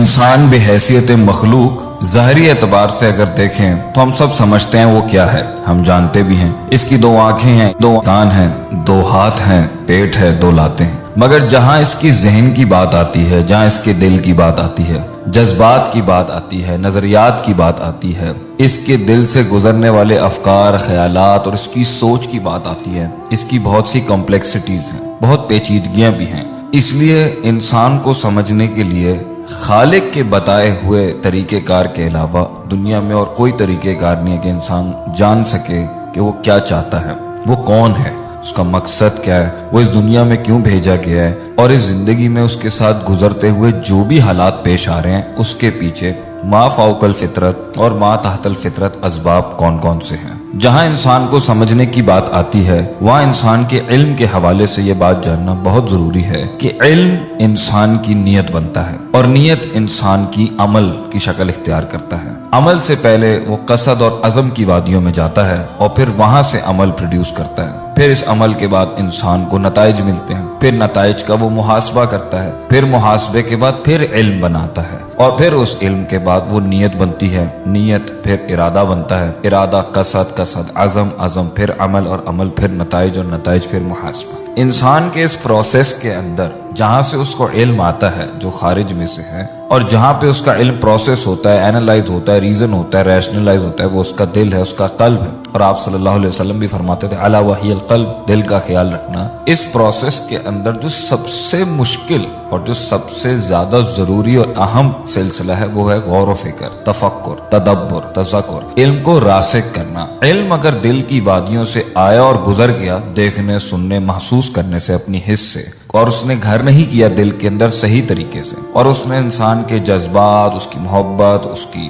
انسان بحیثیت مخلوق ظاہری اعتبار سے اگر دیکھیں تو ہم سب سمجھتے ہیں وہ کیا ہے، ہم جانتے بھی ہیں اس کی 2 آنکھیں ہیں، 2 کان ہیں، 2 ہاتھ ہیں، پیٹ ہے، 2 لاتیں ہیں۔ مگر جہاں اس کی ذہن کی بات آتی ہے، جہاں اس کے دل کی بات آتی ہے، جذبات کی بات آتی ہے، نظریات کی بات آتی ہے، اس کے دل سے گزرنے والے افکار، خیالات اور اس کی سوچ کی بات آتی ہے، اس کی بہت سی کمپلیکسٹیز ہیں، بہت پیچیدگیاں بھی ہیں۔ اس لیے انسان کو سمجھنے کے لیے خالق کے بتائے ہوئے طریقہ کار کے علاوہ دنیا میں اور کوئی طریقہ کار نہیں ہے کہ انسان جان سکے کہ وہ کیا چاہتا ہے، وہ کون ہے، اس کا مقصد کیا ہے، وہ اس دنیا میں کیوں بھیجا گیا ہے، اور اس زندگی میں اس کے ساتھ گزرتے ہوئے جو بھی حالات پیش آ رہے ہیں اس کے پیچھے ما فوق الفطرت اور ما تحت الفطرت اسباب کون کون سے ہیں۔ جہاں انسان کو سمجھنے کی بات آتی ہے وہاں انسان کے علم کے حوالے سے یہ بات جاننا بہت ضروری ہے کہ علم انسان کی نیت بنتا ہے اور نیت انسان کی عمل کی شکل اختیار کرتا ہے۔ عمل سے پہلے وہ قصد اور عزم کی وادیوں میں جاتا ہے اور پھر وہاں سے عمل پروڈیوس کرتا ہے، پھر اس عمل کے بعد انسان کو نتائج ملتے ہیں، پھر نتائج کا وہ محاسبہ کرتا ہے، پھر محاسبے کے بعد پھر علم بناتا ہے، اور پھر اس علم کے بعد وہ نیت بنتی ہے، نیت پھر ارادہ بنتا ہے، ارادہ قصد، قصد عزم، عزم پھر عمل، اور عمل پھر نتائج، اور نتائج پھر محاسبہ۔ انسان کے اس پروسیس کے اندر جہاں سے اس کو علم آتا ہے جو خارج میں سے ہے، اور جہاں پہ اس کا علم پروسیس ہوتا ہے، اینالائز ہوتا ہے، ریزن ہوتا ہے، ریشنلائز ہوتا ہے، وہ اس کا دل ہے، اس کا قلب ہے۔ اور آپ صلی اللہ علیہ وسلم بھی فرماتے تھے الا وحی القلب، دل کا خیال رکھنا۔ اس پروسیس کے اندر جو سب سے مشکل اور جو سب سے زیادہ ضروری اور اہم سلسلہ ہے وہ ہے غور و فکر، تفکر، تدبر، تذکر، علم کو راسخ کرنا۔ علم اگر دل کی وادیوں سے آیا اور گزر گیا، دیکھنے، سننے، محسوس کرنے سے، اپنی حس سے، اور اس نے گھر نہیں کیا دل کے اندر صحیح طریقے سے، اور اس نے انسان کے جذبات، اس کی محبت، اس کی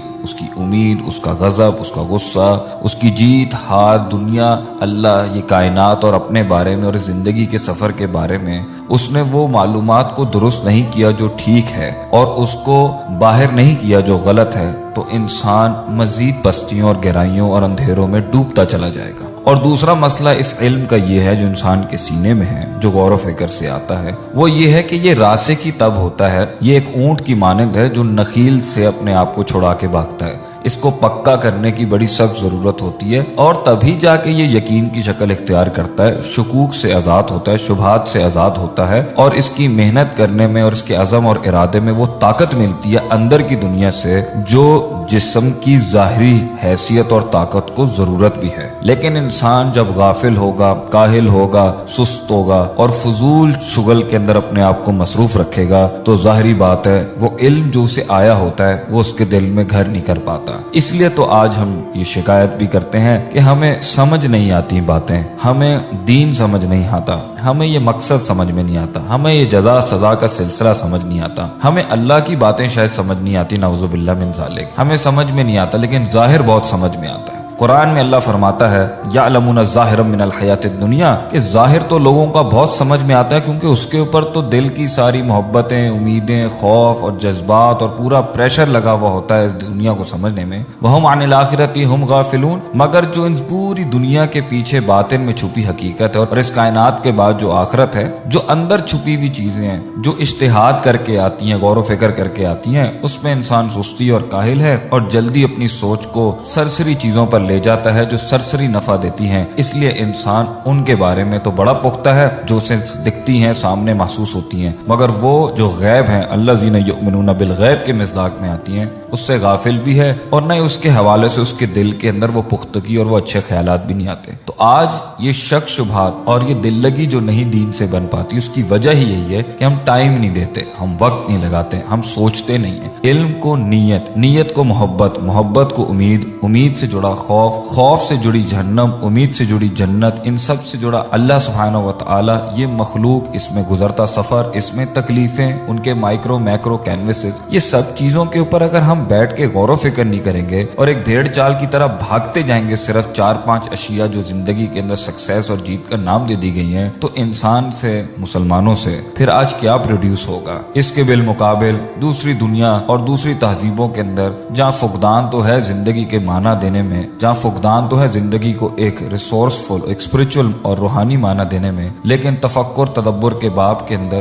امید، اس کا غضب، اس کا غصہ، اس کی جیت، ہار، دنیا، اللہ، یہ کائنات اور اپنے بارے میں اور زندگی کے سفر کے بارے میں اس نے وہ معلومات کو درست نہیں کیا جو ٹھیک ہے، اور اس کو باہر نہیں کیا جو غلط ہے، تو انسان مزید پستیوں اور گہرائیوں اور اندھیروں میں ڈوبتا چلا جائے گا۔ اور دوسرا مسئلہ اس علم کا یہ ہے جو انسان کے سینے میں ہے، جو غور و فکر سے آتا ہے، وہ یہ ہے کہ یہ راسخ ہی تب ہوتا ہے، یہ ایک اونٹ کی مانند ہے جو نخیل سے اپنے آپ کو چھڑا کے بھاگتا ہے۔ اس کو پکا کرنے کی بڑی سخت ضرورت ہوتی ہے، اور تبھی جا کے یہ یقین کی شکل اختیار کرتا ہے، شکوک سے آزاد ہوتا ہے، شبہات سے آزاد ہوتا ہے، اور اس کی محنت کرنے میں اور اس کے عزم اور ارادے میں وہ طاقت ملتی ہے اندر کی دنیا سے جو جسم کی ظاہری حیثیت اور طاقت کو ضرورت بھی ہے۔ لیکن انسان جب غافل ہوگا، کاہل ہوگا، سست ہوگا اور فضول شغل کے اندر اپنے آپ کو مصروف رکھے گا تو ظاہری بات ہے وہ علم جو اسے آیا ہوتا ہے وہ اس کے دل میں گھر نہیں کر پاتا۔ اس لیے تو آج ہم یہ شکایت بھی کرتے ہیں کہ ہمیں سمجھ نہیں آتی باتیں، ہمیں دین سمجھ نہیں آتا، ہمیں یہ مقصد سمجھ میں نہیں آتا، ہمیں یہ جزا سزا کا سلسلہ سمجھ نہیں آتا، ہمیں اللہ کی باتیں شاید سمجھ نہیں آتی، نعوذ باللہ من ذالک، ہمیں سمجھ میں نہیں آتا، لیکن ظاہر بہت سمجھ میں آتا ہے۔ قرآن میں اللہ فرماتا ہے یعلمون ظاہرا من الحیات الدنیا، کہ ظاہر تو لوگوں کا بہت سمجھ میں آتا ہے کیونکہ اس کے اوپر تو دل کی ساری محبتیں، امیدیں، خوف اور جذبات اور پورا پریشر لگا ہوا ہوتا ہے اس دنیا کو سمجھنے میں۔ وہم عن الآخرۃ ہم غافلون، مگر جو ان پوری دنیا کے پیچھے باطن میں چھپی حقیقت ہے اور اس کائنات کے بعد جو آخرت ہے، جو اندر چھپی ہوئی چیزیں ہیں، جو اجتہاد کر کے آتی ہیں، غور و فکر کر کے آتی ہیں، اس میں انسان سستی اور کاہل ہے اور جلدی اپنی سوچ کو سرسری چیزوں پر لے جاتا ہے جو سرسری نفع دیتی ہیں۔ اس لیے انسان ان کے بارے میں تو بڑا پختہ ہے جو اسے دکھتی ہیں، سامنے محسوس ہوتی ہیں، مگر وہ جو غیب ہیں، الذین یؤمنون بالغیب کے مصداق میں آتی ہیں، اس سے غافل بھی ہے، اور نہ اس کے حوالے سے اس کے دل کے اندر وہ پختگی اور وہ اچھے خیالات بھی نہیں آتے۔ تو آج یہ شک شبہات اور یہ دل لگی جو نہیں دین سے بن پاتی، اس کی وجہ ہی یہی ہے کہ ہم ٹائم نہیں دیتے، ہم وقت نہیں لگاتے، ہم سوچتے نہیں ہیں۔ علم کو نیت، نیت کو محبت، محبت کو امید، امید سے جڑا خوف، خوف سے جڑی جہنم، امید سے جڑی جنت، ان سب سے جڑا اللہ سبحانہ و تعالی، یہ مخلوق، اس میں گزرتا سفر، اس میں تکلیفیں، ان کے مائکرو میکرو کینوسز، یہ سب چیزوں کے اوپر اگر ہم بیٹھ کے غور و فکر نہیں کریں گے اور ایک بھیڑ چال کی طرح بھاگتے جائیں گے صرف 4-5 اشیاء جو زندگی کے اندر سکسیس اور جیت کا نام دے دی گئی ہیں، تو انسان سے، مسلمانوں سے پھر آج کیا پروڈیوس ہوگا؟ اس کے بالمقابل دوسری دنیا اور دوسری تہذیبوں کے اندر جہاں فقدان تو ہے زندگی کے معنی دینے میں، جہاں فقدان تو ہے زندگی کو ایک ریسورسفل، ایک اسپرچل اور روحانی معنی دینے میں، لیکن تفکر، تدبر کے باب کے اندر